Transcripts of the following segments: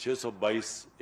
622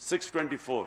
624,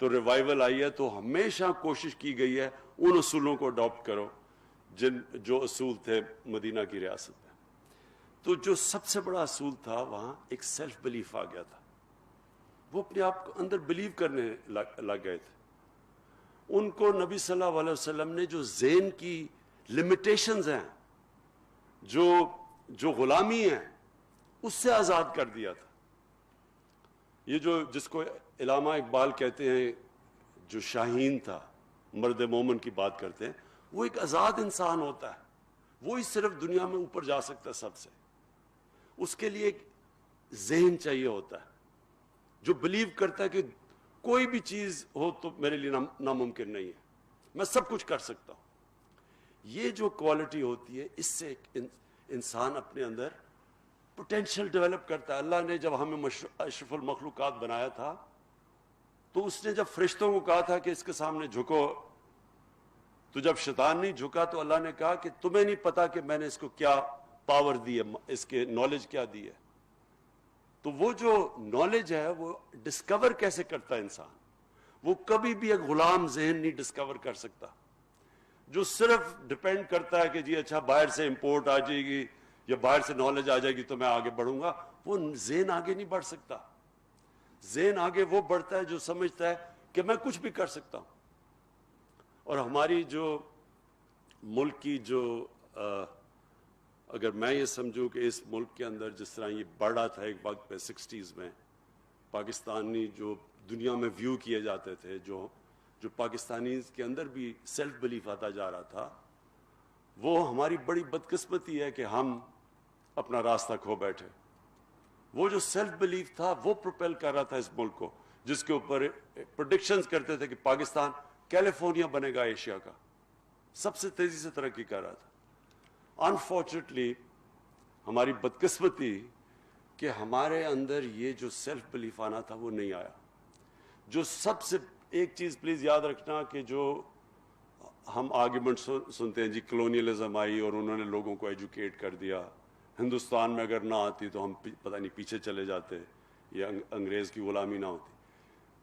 تو ریوائول آئی ہے. تو ہمیشہ کوشش کی گئی ہے ان اصولوں کو اڈاپٹ کرو جو اصول تھے مدینہ کی ریاست میں. تو جو سب سے بڑا اصول تھا وہاں ایک سیلف بلیف آ گیا تھا. وہ اپنے آپ کو اندر بلیو کرنے لگ گئے تھے. ان کو نبی صلی اللہ علیہ وسلم نے جو ذہن کی لمیٹیشنز ہیں, جو غلامی ہیں, اس سے آزاد کر دیا تھا. یہ جس کو علامہ اقبال کہتے ہیں, جو شاہین تھا, مرد مومن کی بات کرتے ہیں, وہ ایک آزاد انسان ہوتا ہے. وہی صرف دنیا میں اوپر جا سکتا ہے سب سے. اس کے لیے ایک ذہن چاہیے ہوتا ہے جو بلیو کرتا ہے کہ کوئی بھی چیز ہو تو میرے لیے ناممکن نہیں ہے, میں سب کچھ کر سکتا ہوں. یہ جو کوالٹی ہوتی ہے, اس سے انسان اپنے اندر پوٹینشیل ڈیولپ کرتا ہے. اللہ نے جب ہمیں اشرف المخلوقات بنایا تھا تو اس نے جب فرشتوں کو کہا تھا کہ اس کے سامنے جھکو, تو جب شیطان نہیں جھکا تو اللہ نے کہا کہ تمہیں نہیں پتا کہ میں نے اس کو کیا پاور دی ہے, اس کے نالج کیا دی ہے. تو وہ جو نالج ہے وہ ڈسکور کیسے کرتا ہے انسان؟ وہ کبھی بھی ایک غلام ذہن نہیں ڈسکور کر سکتا جو صرف ڈپینڈ کرتا ہے کہ جی اچھا باہر سے امپورٹ آ جائے گی یا باہر سے نالج آ جائے گی تو میں آگے بڑھوں گا. وہ ذہن آگے نہیں بڑھ سکتا. ذہن آگے وہ بڑھتا ہے جو سمجھتا ہے کہ میں کچھ بھی کر سکتا ہوں. اور ہماری جو ملک کی اگر میں یہ سمجھوں کہ اس ملک کے اندر جس طرح یہ بڑھا تھا ایک وقت پہ 60s میں, پاکستانی جو دنیا میں ویو کیے جاتے تھے, جو پاکستانی کے اندر بھی سیلف بلیف آتا جا رہا تھا, وہ ہماری بڑی بدقسمتی ہے کہ ہم اپنا راستہ کھو بیٹھے. وہ جو سیلف بلیف تھا وہ پروپیل کر رہا تھا اس ملک کو, جس کے اوپر پریڈکشنز کرتے تھے کہ پاکستان کیلیفورنیا بنے گا ایشیا کا, سب سے تیزی سے ترقی کر رہا تھا. انفارچونیٹلی ہماری بدقسمتی کہ ہمارے اندر یہ جو سیلف بلیف آنا تھا وہ نہیں آیا. جو سب سے ایک چیز پلیز یاد رکھنا کہ جو ہم آرگیومنٹ سنتے ہیں, جی کلونیلزم آئی اور انہوں نے لوگوں کو ایجوکیٹ کر دیا, ہندوستان میں اگر نہ آتی تو ہم پتہ نہیں پیچھے چلے جاتے یا انگریز کی غلامی نہ ہوتی.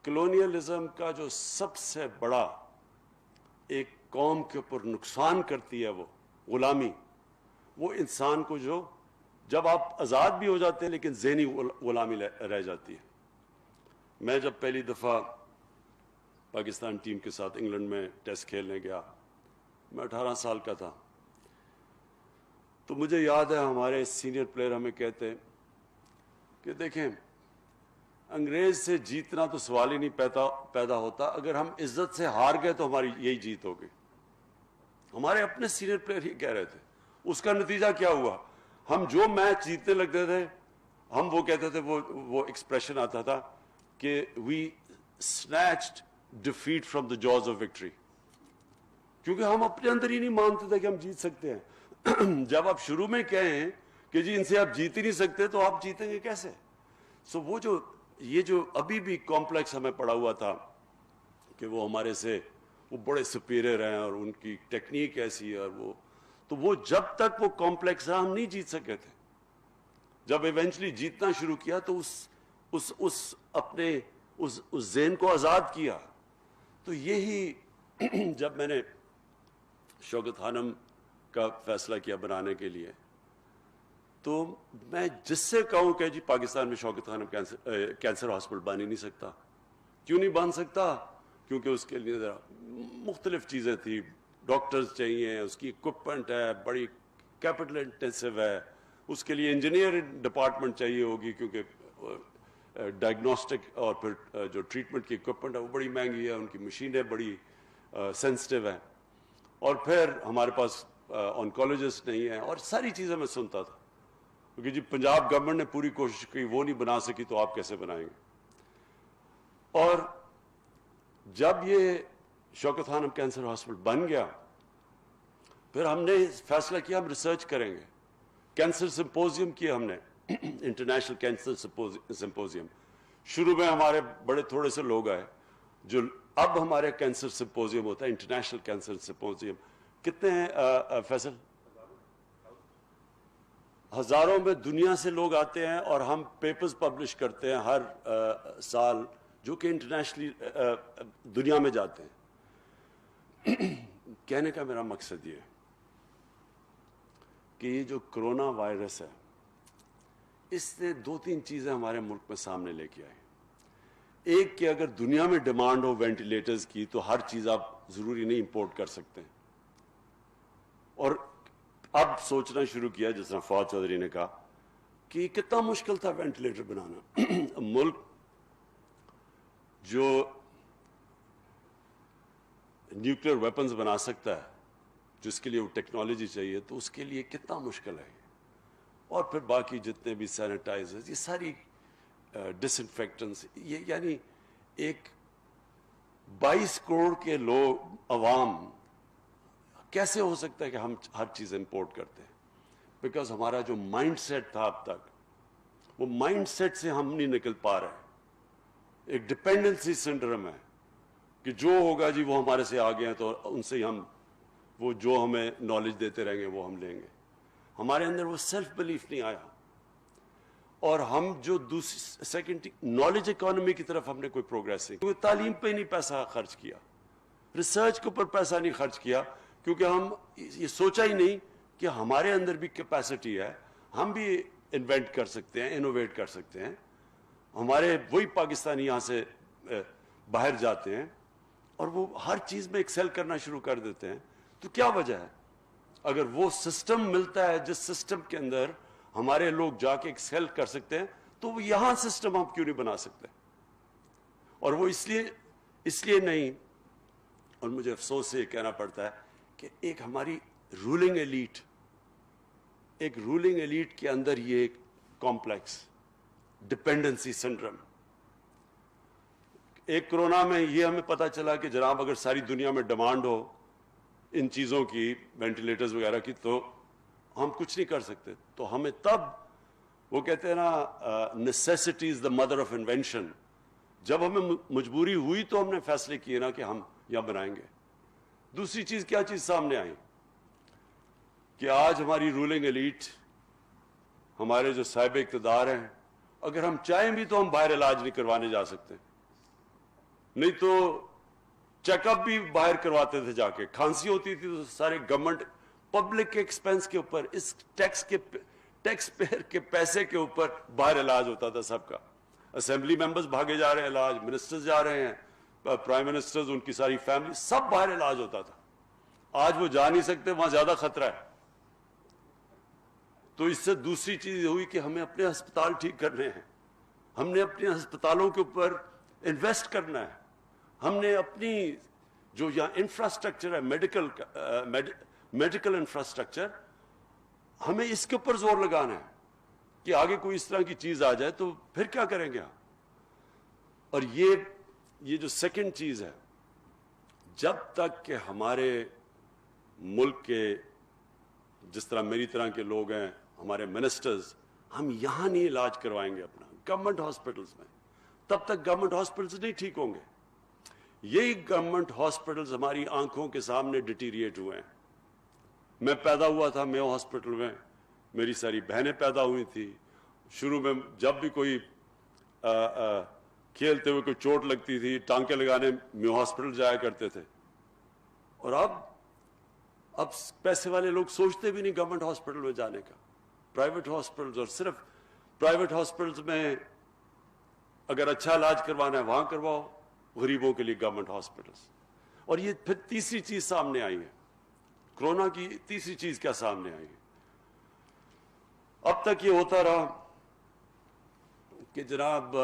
کلونیلزم کا جو سب سے بڑا ایک قوم کے اوپر نقصان کرتی ہے وہ غلامی, وہ انسان کو جب آپ آزاد بھی ہو جاتے ہیں لیکن ذہنی غلامی رہ جاتی ہے. میں جب پہلی دفعہ پاکستان ٹیم کے ساتھ انگلینڈ میں ٹیسٹ کھیلنے گیا, میں 18 سال کا تھا, تو مجھے یاد ہے ہمارے سینئر پلیئر ہمیں کہتے کہ دیکھیں انگریز سے جیتنا تو سوال ہی نہیں پیدا ہوتا, اگر ہم عزت سے ہار گئے تو ہماری یہی جیت ہوگی. ہمارے اپنے سینئر پلیئر ہی کہہ رہے تھے. اس کا نتیجہ کیا ہوا؟ ہم جو میچ جیتنے لگتے تھے ہم وہ کہتے تھے, وہ ایکسپریشن آتا تھا کہ وی snatched defeat from the jaws of victory, کیونکہ ہم اپنے اندر ہی نہیں مانتے تھے کہ ہم جیت سکتے ہیں. جب آپ شروع میں کہیں کہ جی ان سے آپ جیت ہی نہیں سکتے تو آپ جیتیں گے کیسے؟ وہ یہ جو ابھی بھی کمپلیکس ہمیں پڑا ہوا تھا کہ وہ ہمارے سے وہ بڑے سپیریئر ہیں اور ان کی ٹیکنیک ایسی ہے, اور تو وہ جب تک وہ کمپلیکس رہا ہم نہیں جیت سکے تھے. جب ایونچولی جیتنا شروع کیا تو اس ذہن کو آزاد کیا. تو یہی جب میں نے شوکت خانم کا فیصلہ کیا بنانے کے لیے, تو میں جس سے کہوں کہ جی پاکستان میں شوکت خانم کینسر ہاسپٹل بن ہی نہیں سکتا. کیوں نہیں بن سکتا؟ کیونکہ اس کے لیے مختلف چیزیں تھیں, ڈاکٹرز چاہیے, اس کی اکوپمنٹ ہے, بڑی کیپٹل انٹینسو ہے, اس کے لیے انجینئر ڈپارٹمنٹ چاہیے ہوگی کیونکہ ڈائگنوسٹک اور پھر جو ٹریٹمنٹ کی اکوپمنٹ ہے وہ بڑی مہنگی ہے, ان کی مشینیں بڑی سینسٹیو ہیں, اور پھر ہمارے پاس آنکولوجسٹ نہیں ہیں, اور ساری چیزیں میں سنتا تھا. کیونکہ جی پنجاب گورنمنٹ نے پوری کوشش کی, وہ نہیں بنا سکی تو آپ کیسے بنائیں گے؟ اور جب یہ شوکت خانم کینسر ہاسپٹل بن گیا پھر ہم نے فیصلہ کیا ہم ریسرچ کریں گے. کینسر سمپوزیم کیا ہم نے, انٹرنیشنل کینسر سمپوزیم. شروع میں ہمارے بڑے تھوڑے سے لوگ آئے, جو اب ہمارے کینسر سمپوزیم ہوتا ہے انٹرنیشنل کینسر سمپوزیم. کتنے ہیں فیصل؟ ہزاروں میں دنیا سے لوگ آتے ہیں, اور ہم پیپرز پبلش کرتے ہیں ہر سال جو کہ انٹرنیشنلی دنیا میں جاتے ہیں. کہنے کا میرا مقصد یہ ہے کہ یہ جو کرونا وائرس ہے اس نے 2-3 چیزیں ہمارے ملک میں سامنے لے کے آئی. ایک کہ اگر دنیا میں ڈیمانڈ ہو وینٹیلیٹرز کی تو ہر چیز آپ ضروری نہیں امپورٹ کر سکتے ہیں. اور اب سوچنا شروع کیا جس طرح فواد چودھری نے کہا کہ کتنا مشکل تھا وینٹیلیٹر بنانا. ملک جو نیوکلیر ویپنز بنا سکتا ہے جس کے لیے وہ ٹیکنالوجی چاہیے تو اس کے لیے کتنا مشکل ہے. اور پھر باقی جتنے بھی سینیٹائزرز یہ ساری ڈس انفیکٹنٹس یہ یعنی ایک 22 کروڑ کے لوگ عوام کیسے ہو سکتا ہے کہ ہم ہر چیز امپورٹ کرتے ہیں. بیکاز ہمارا جو مائنڈ سیٹ تھا اب تک وہ مائنڈ سیٹ سے ہم نہیں نکل پا رہے. ایک ڈپینڈنسی سنڈرم ہے کہ جو ہوگا جی وہ ہمارے سے آگے ہیں تو ان سے ہم وہ جو ہمیں نالج دیتے رہیں گے وہ ہم لیں گے. ہمارے اندر وہ سیلف بلیف نہیں آیا. اور ہم جو دوسری سیکنڈ نالج اکانومی کی طرف ہم نے کوئی پروگریس نہیں کیونکہ تعلیم پہ نہیں پیسہ خرچ کیا, ریسرچ کے اوپر پیسہ نہیں خرچ کیا کیونکہ ہم یہ سوچا ہی نہیں کہ ہمارے اندر بھی کیپیسٹی ہے, ہم بھی انوینٹ کر سکتے ہیں, انوویٹ کر سکتے ہیں. ہمارے وہی پاکستانی یہاں سے باہر جاتے ہیں اور وہ ہر چیز میں ایکسل کرنا شروع کر دیتے ہیں. تو کیا وجہ ہے؟ اگر وہ سسٹم ملتا ہے جس سسٹم کے اندر ہمارے لوگ جا کے ایکسل کر سکتے ہیں تو وہ یہاں سسٹم ہم کیوں نہیں بنا سکتے؟ اور وہ اس لیے نہیں. اور مجھے افسوس سے یہ کہنا پڑتا ہے کہ ایک ہماری رولنگ ایلیٹ کے اندر یہ ایک کمپلیکس ڈپینڈنسی سنڈرم. ایک کرونا میں یہ ہمیں پتا چلا کہ جناب اگر ساری دنیا میں ڈیمانڈ ہو ان چیزوں کی وینٹیلیٹرز وغیرہ کی تو ہم کچھ نہیں کر سکتے. تو ہمیں تب وہ کہتے ہیں نا necessity is the mother of invention. جب ہمیں مجبوری ہوئی تو ہم نے فیصلے کیے نا کہ ہم یہاں بنائیں گے. دوسری چیز کیا چیز سامنے آئی کہ آج ہماری رولنگ ایلیٹ ہمارے جو صاحب اقتدار ہیں اگر ہم چاہیں بھی تو ہم باہر علاج نہیں کروانے جا سکتے. نہیں تو چیک اپ بھی باہر کرواتے تھے جا کے. کھانسی ہوتی تھی تو سارے گورنمنٹ پبلک کے ایکسپینس کے اوپر اس ٹیکس پیئر کے پیسے کے اوپر باہر علاج ہوتا تھا سب کا. اسمبلی ممبرز بھاگے جا رہے ہیں علاج, منسٹرز جا رہے ہیں, پرائم منسٹرز ان کی ساری فیملی سب باہر علاج ہوتا تھا. آج وہ جا نہیں سکتے, وہاں زیادہ خطرہ ہے. تو اس سے دوسری چیز ہوئی کہ ہمیں اپنے ہسپتال ٹھیک کرنے ہیں, ہم نے اپنے ہسپتالوں کے اوپر انویسٹ کرنا ہے, ہم نے اپنی جو یہاں انفراسٹرکچر ہے میڈیکل انفراسٹرکچر ہمیں اس کے اوپر زور لگانا ہے کہ آگے کوئی اس طرح کی چیز آ جائے تو پھر کیا کریں گے ہم. اور یہ جو سیکنڈ چیز ہے, جب تک کہ ہمارے ملک کے جس طرح میری طرح کے لوگ ہیں ہمارے منسٹرز ہم یہاں نہیں علاج کروائیں گے اپنا گورنمنٹ ہاسپٹلز میں, تب تک گورنمنٹ ہاسپٹلز نہیں ٹھیک ہوں گے. یہی گورنمنٹ ہاسپٹلز ہماری آنکھوں کے سامنے ڈیٹیریٹ ہوئے ہیں. میں پیدا ہوا تھا میو ہاسپٹل میں, میری ساری بہنیں پیدا ہوئی تھی. شروع میں جب بھی کوئی کھیلتے ہوئے کوئی چوٹ لگتی تھی ٹانکے لگانے میو ہاسپٹل جایا کرتے تھے. اور اب پیسے والے لوگ سوچتے بھی نہیں گورنمنٹ ہاسپٹل میں جانے کا. پرائیویٹ ہاسپٹلز, اور صرف پرائیویٹ ہاسپٹلز میں اگر اچھا علاج کروانا ہے وہاں کرواؤ, غریبوں کے لیے گورنمنٹ ہاسپٹلز. اور یہ پھر تیسری چیز سامنے آئی ہے, کرونا کی تیسری چیز کیا سامنے آئی ہے. اب تک یہ ہوتا رہا کہ جناب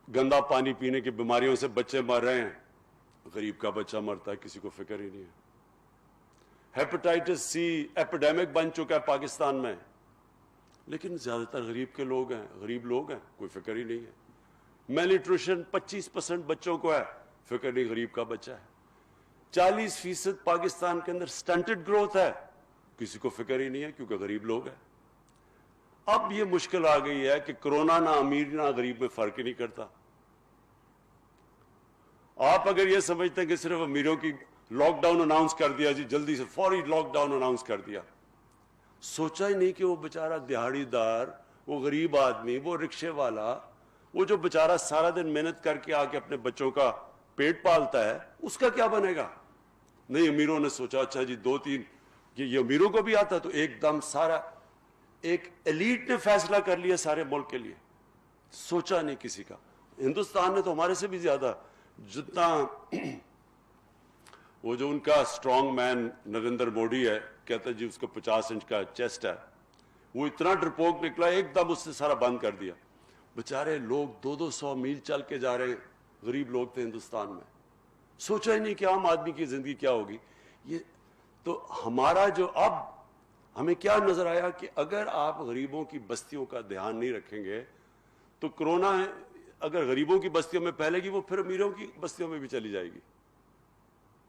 گندا پانی پینے کی بیماریوں سے بچے مر رہے ہیں, غریب کا بچہ مرتا ہے کسی کو فکر ہی نہیں ہے. ہیپاٹائٹس سی ایپیڈیمک بن چکا ہے پاکستان میں, لیکن زیادہ تر غریب لوگ ہیں, کوئی فکر ہی نہیں ہے. میل نیوٹریشن 25% بچوں کو ہے, فکر نہیں غریب کا بچہ ہے. 40% پاکستان کے اندر سٹنٹڈ گروتھ ہے, کسی کو فکر ہی نہیں ہے کیونکہ غریب لوگ ہیں. اب یہ مشکل آ گئی ہے کہ کرونا نہ امیر نہ غریب میں فرق ہی نہیں کرتا. آپ اگر یہ سمجھتے ہیں کہ صرف امیروں کی لاک ڈاؤن اناؤنس کر دیا جی, جلدی سے فوری لاک ڈاؤن اناؤنس کر دیا, سوچا ہی نہیں کہ وہ بیچارہ دہاڑی دار وہ غریب آدمی, وہ رکشے والا, وہ جو بیچارہ سارا دن محنت کر کے آ کے اپنے بچوں کا پیٹ پالتا ہے, اس کا کیا بنے گا؟ نہیں, امیروں نے سوچا اچھا جی 2-3 یہ امیروں کو بھی آتا, تو ایک دم سارا ایک ایلیٹ نے فیصلہ کر لیا سارے ملک کے لیے, سوچا نہیں کسی کا. ہندوستان نے تو ہمارے سے بھی زیادہ, جتنا وہ جو ان کا اسٹرانگ مین نریندر موڈی ہے, کہتا ہے جی اس کو 50 انچ کا چیسٹ ہے, وہ اتنا ڈرپوک نکلا ایک دم اس نے سارا بند کر دیا. بیچارے لوگ 200 میل چل کے جا رہے ہیں, غریب لوگ تھے ہندوستان میں, سوچا ہی نہیں کہ عام آدمی کی زندگی کیا ہوگی. یہ تو ہمارا جو اب ہمیں کیا نظر آیا کہ اگر آپ غریبوں کی بستیوں کا دھیان نہیں رکھیں گے تو کرونا اگر غریبوں کی بستیوں میں پھیلے گی, وہ پھر امیروں کی بستیوں میں بھی چلی جائے گی.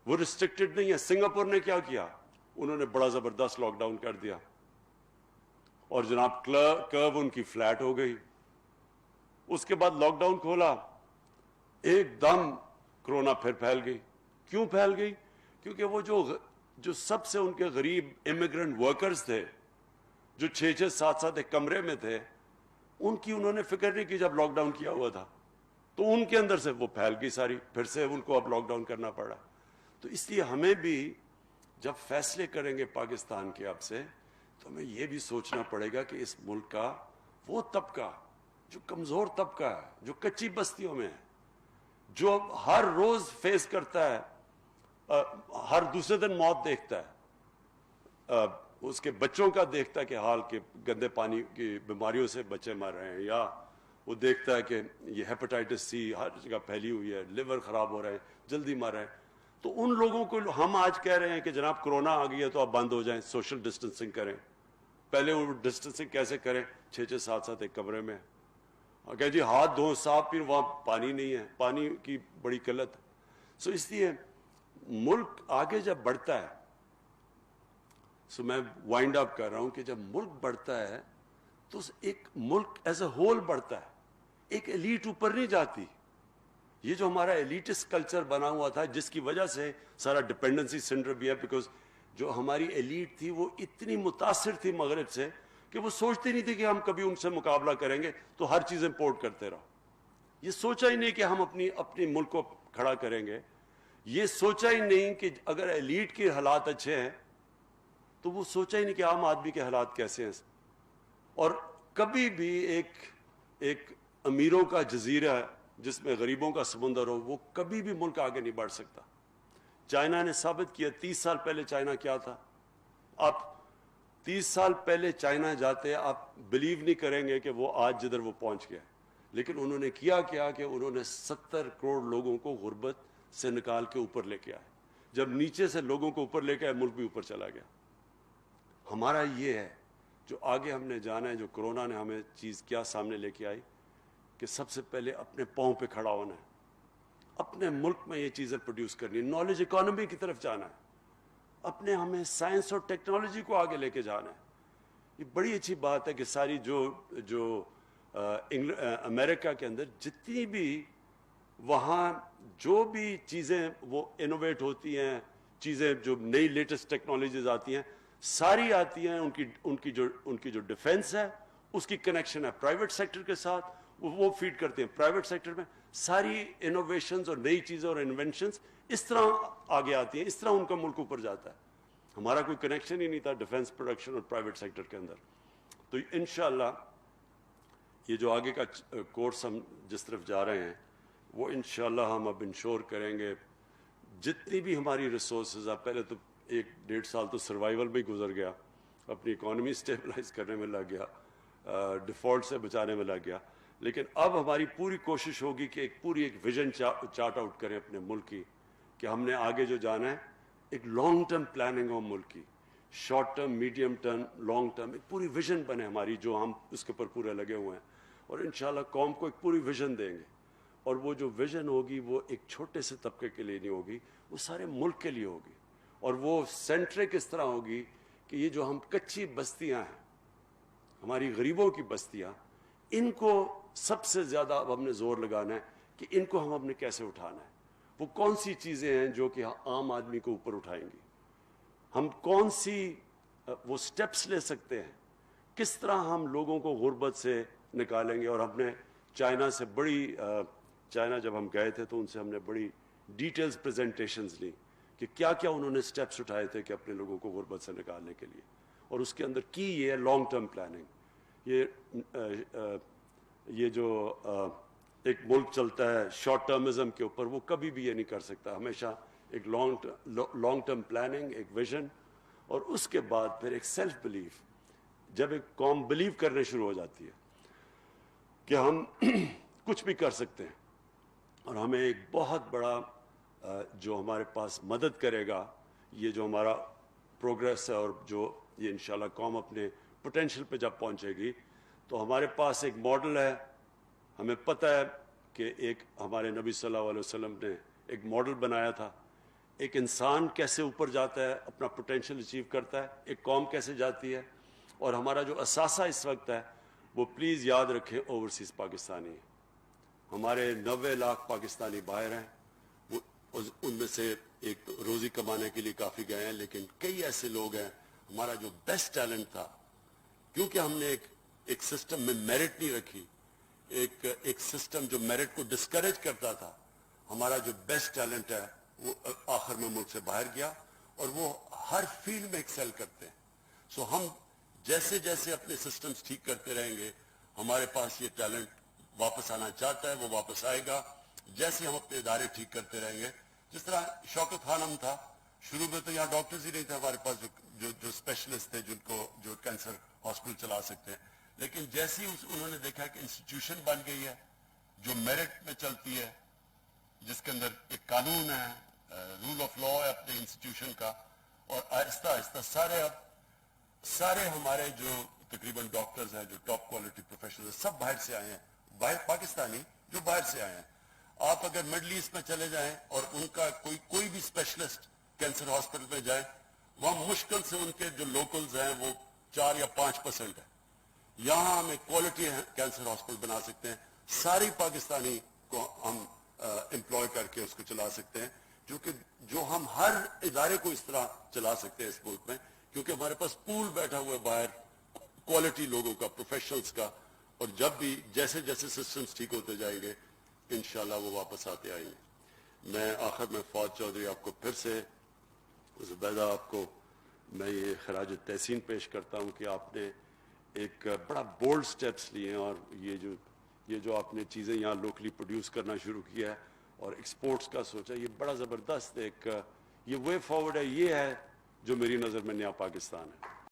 وہ ریسٹرکٹڈ نہیں ہے. سنگاپور نے کیا کیا, انہوں نے بڑا زبردست لاک ڈاؤن کر دیا, اور جناب کرو ان کی فلیٹ ہو گئی. اس کے بعد لاک ڈاؤن کھولا, ایک دم کرونا پھر پھیل گئی. کیوں پھیل گئی؟ کیونکہ وہ جو سب سے ان کے غریب امیگرنٹ ورکرز تھے, جو 6-7 ایک کمرے میں تھے, ان کی انہوں نے فکر نہیں کی جب لاک ڈاؤن کیا ہوا تھا, تو ان کے اندر سے وہ پھیل گئی ساری, پھر سے ان کو اب لاک ڈاؤن کرنا پڑا. تو اس لیے ہمیں بھی جب فیصلے کریں گے پاکستان کے اب سے, تو ہمیں یہ بھی سوچنا پڑے گا کہ اس ملک کا وہ طبقہ جو کمزور طبقہ ہے, جو کچی بستیوں میں ہے, جو ہر روز فیس کرتا ہے, ہر دوسرے دن موت دیکھتا ہے, اس کے بچوں کا دیکھتا ہے کہ حال کے گندے پانی کی بیماریوں سے بچے مر رہے ہیں, یا وہ دیکھتا ہے کہ یہ ہیپاٹائٹس سی ہر جگہ پھیلی ہوئی ہے, لیور خراب ہو رہے ہیں, جلدی مر رہے ہیں. تو ان لوگوں کو ہم آج کہہ رہے ہیں کہ جناب کرونا آ گئی ہے تو آپ بند ہو جائیں, سوشل ڈسٹینسنگ کریں. پہلے وہ ڈسٹینسنگ کیسے کریں؟ 6-7 ایک کمرے میں, کہ جی ہاتھ دھو صاف, پھر وہاں پانی نہیں ہے, پانی کی بڑی قلت. سو اس لیے ملک آگے جب بڑھتا ہے, سو میں وائنڈ اپ کر رہا ہوں کہ جب ملک بڑھتا ہے تو ایک ملک ایز اے ہول بڑھتا ہے, ایک ایلیٹ اوپر نہیں جاتی. یہ جو ہمارا ایلیٹسٹ کلچر بنا ہوا تھا, جس کی وجہ سے سارا ڈپینڈنسی سنڈروم بھی ہے, بیکاز جو ہماری ایلیٹ تھی وہ اتنی متاثر تھی مغرب سے کہ وہ سوچتی نہیں تھی کہ ہم کبھی ان سے مقابلہ کریں گے, تو ہر چیز امپورٹ کرتے رہو. یہ سوچا ہی نہیں کہ ہم اپنی ملک کو کھڑا کریں گے. یہ سوچا ہی نہیں کہ اگر ایلیٹ کے حالات اچھے ہیں تو وہ سوچا ہی نہیں کہ عام آدمی کے حالات کیسے ہیں. اور کبھی بھی ایک امیروں کا جزیرہ ہے جس میں غریبوں کا سمندر ہو, وہ کبھی بھی ملک آگے نہیں بڑھ سکتا. چائنا نے ثابت کیا. 30 سال پہلے چائنا کیا تھا. آپ 30 سال پہلے چائنا جاتے آپ بلیو نہیں کریں گے کہ وہ آج جدھر وہ پہنچ گیا. لیکن انہوں نے کیا کہ انہوں نے 70 کروڑ لوگوں کو غربت سے نکال کے اوپر لے کے آئے. جب نیچے سے لوگوں کو اوپر لے کے آئے, ملک بھی اوپر چلا گیا. ہمارا یہ ہے جو آگے ہم نے جانا ہے, جو کرونا نے ہمیں چیز کیا سامنے لے کے آئی, کہ سب سے پہلے اپنے پاؤں پہ کھڑا ہونا ہے, اپنے ملک میں یہ چیزیں پروڈیوس کرنی ہے, نالج اکانومی کی طرف جانا ہے, ہمیں سائنس اور ٹیکنالوجی کو آگے لے کے جانا ہے. یہ بڑی اچھی بات ہے کہ ساری جو امریکہ کے اندر جتنی بھی وہاں جو بھی چیزیں وہ انوویٹ ہوتی ہیں, چیزیں جو نئی لیٹسٹ ٹیکنالوجیز آتی ہیں, ساری آتی ہیں. ان کی جو ڈیفنس ہے اس کی کنیکشن ہے پرائیویٹ سیکٹر کے ساتھ, وہ فیڈ کرتے ہیں پرائیویٹ سیکٹر میں. ساری انوویشنز اور نئی چیزیں اور انوینشنز اس طرح آگے آتی ہیں, اس طرح ان کا ملک اوپر جاتا ہے. ہمارا کوئی کنیکشن ہی نہیں تھا ڈیفنس پروڈکشن اور پرائیویٹ سیکٹر کے اندر. تو انشاءاللہ یہ جو آگے کا کورس ہم جس طرف جا رہے ہیں, وہ انشاءاللہ ہم اب انشور کریں گے جتنی بھی ہماری ریسورسز. اب پہلے تو 1-1.5 سال تو سروائیول میں ہی گزر گیا, اپنی اکانومی اسٹیبلائز کرنے میں لگ گیا, ڈیفالٹ سے بچانے میں لگ گیا. لیکن اب ہماری پوری کوشش ہوگی کہ ایک ویژن چارٹ آؤٹ کریں اپنے ملک کی, کہ ہم نے آگے جو جانا ہے ایک لانگ ٹرم پلاننگ ہو ملک کی, short term, medium term, long term, ایک پوری ویژن بنے ہماری, جو ہم اس کے اوپر پورے لگے ہوئے ہیں. اور انشاءاللہ قوم کو ایک پوری ویژن دیں گے, اور وہ جو ویژن ہوگی وہ ایک چھوٹے سے طبقے کے لیے نہیں ہوگی, وہ سارے ملک کے لیے ہوگی. اور وہ سینٹرک اس طرح ہوگی کہ یہ جو ہم کچی بستیاں ہیں, ہماری غریبوں کی بستیاں, ان کو سب سے زیادہ اب ہم نے زور لگانا ہے کہ ان کو ہم نے کیسے اٹھانا ہے. وہ کون سی چیزیں ہیں جو کہ عام آدمی کو اوپر اٹھائیں گی, ہم کون سی وہ سٹیپس لے سکتے ہیں کس طرح ہم لوگوں کو غربت سے نکالیں گے. اور ہم نے چائنا سے چائنا جب ہم گئے تھے تو ان سے ہم نے بڑی ڈیٹیلز پریزنٹیشنز لی کہ کیا کیا انہوں نے سٹیپس اٹھائے تھے کہ اپنے لوگوں کو غربت سے نکالنے کے لیے. اور اس کے اندر کی یہ ہے لانگ ٹرم پلاننگ. یہ جو ایک ملک چلتا ہے شارٹ ٹرمزم کے اوپر, وہ کبھی بھی یہ نہیں کر سکتا. ہمیشہ ایک لانگ ٹرم پلاننگ, ایک ویژن, اور اس کے بعد پھر ایک سیلف بلیف. جب ایک قوم بلیو کرنے شروع ہو جاتی ہے کہ ہم کچھ بھی کر سکتے ہیں, اور ہمیں ایک بہت بڑا جو ہمارے پاس مدد کرے گا, یہ جو ہمارا پروگریس ہے, اور جو یہ انشاءاللہ قوم اپنے پوٹینشیل پہ جب پہنچے گی, تو ہمارے پاس ایک ماڈل ہے. ہمیں پتہ ہے کہ ایک ہمارے نبی صلی اللہ علیہ وسلم نے ایک ماڈل بنایا تھا, ایک انسان کیسے اوپر جاتا ہے, اپنا پوٹینشیل اچیو کرتا ہے, ایک قوم کیسے جاتی ہے. اور ہمارا جو اثاثہ اس وقت ہے وہ پلیز یاد رکھیں اوورسیز پاکستانی ہے. ہمارے 90 لاکھ پاکستانی باہر ہیں, وہ ان میں سے ایک روزی کمانے کے لیے کافی گئے ہیں, لیکن کئی ایسے لوگ ہیں. ہمارا جو بیسٹ ٹیلنٹ تھا, کیونکہ ہم نے ایک سسٹم میں میرٹ نہیں رکھی, ایک سسٹم جو میرٹ کو ڈسکریج کرتا تھا, ہمارا جو بیسٹ ٹیلنٹ ہے وہ آخر میں ملک سے باہر گیا, اور وہ ہر فیلڈ میں ایکسل کرتے ہیں. سو ہم جیسے جیسے اپنے سسٹمز ٹھیک کرتے رہیں گے, ہمارے پاس یہ ٹیلنٹ واپس آنا چاہتا ہے, وہ واپس آئے گا. جیسے ہم اپنے ادارے ٹھیک کرتے رہیں گے, جس طرح شوکت خانم تھا, شروع میں تو یہاں ڈاکٹرز ہی نہیں تھے ہمارے پاس جو اسپیشلسٹ تھے جو کینسر ہاسپٹل چلا سکتے ہیں. لیکن جیسے ہی انہوں نے دیکھا کہ انسٹیٹیوشن بن گئی ہے جو میرٹ میں چلتی ہے, جس کے اندر ایک قانون ہے, رول آف لا ہے اپنے انسٹیٹیوشن کا, اور آہستہ آہستہ سارے ہمارے جو تقریباً ڈاکٹرز ہیں جو ٹاپ کوالٹی پروفیشنل ہیں, سب باہر سے آئے ہیں, باہر پاکستانی جو باہر سے آئے ہیں. آپ اگر مڈل ایسٹ میں چلے جائیں اور ان کا کوئی بھی اسپیشلسٹ کینسر ہاسپٹل میں جائیں, وہاں مشکل سے ان کے جو لوکلز ہیں وہ 4 یا 5% ہے. یہاں ہم ایک کوالٹی کینسر ہاسپٹل بنا سکتے ہیں, ساری پاکستانی کو ہم امپلوائے کر کے اس کو چلا سکتے ہیں, جو ہم ہر ادارے کو اس طرح چلا سکتے ہیں اس ملک میں, کیونکہ ہمارے پاس پول بیٹھا ہوا ہے باہر کوالٹی لوگوں کا, پروفیشنلز کا. اور جب بھی جیسے جیسے سسٹمز ٹھیک ہوتے جائیں گے انشاءاللہ وہ واپس آتے آئیں گے. میں آخر میں فواد چودھری آپ کو پھر سے, زبیدہ آپ کو میں یہ خراج تحسین پیش کرتا ہوں کہ آپ نے ایک بڑا بولڈ سٹیپس لیے ہیں, اور یہ جو آپ نے چیزیں یہاں لوکلی پروڈیوس کرنا شروع کیا ہے اور ایکسپورٹس کا سوچا, یہ بڑا زبردست ایک یہ وے فارورڈ ہے. یہ ہے جو میری نظر میں نیا پاکستان ہے.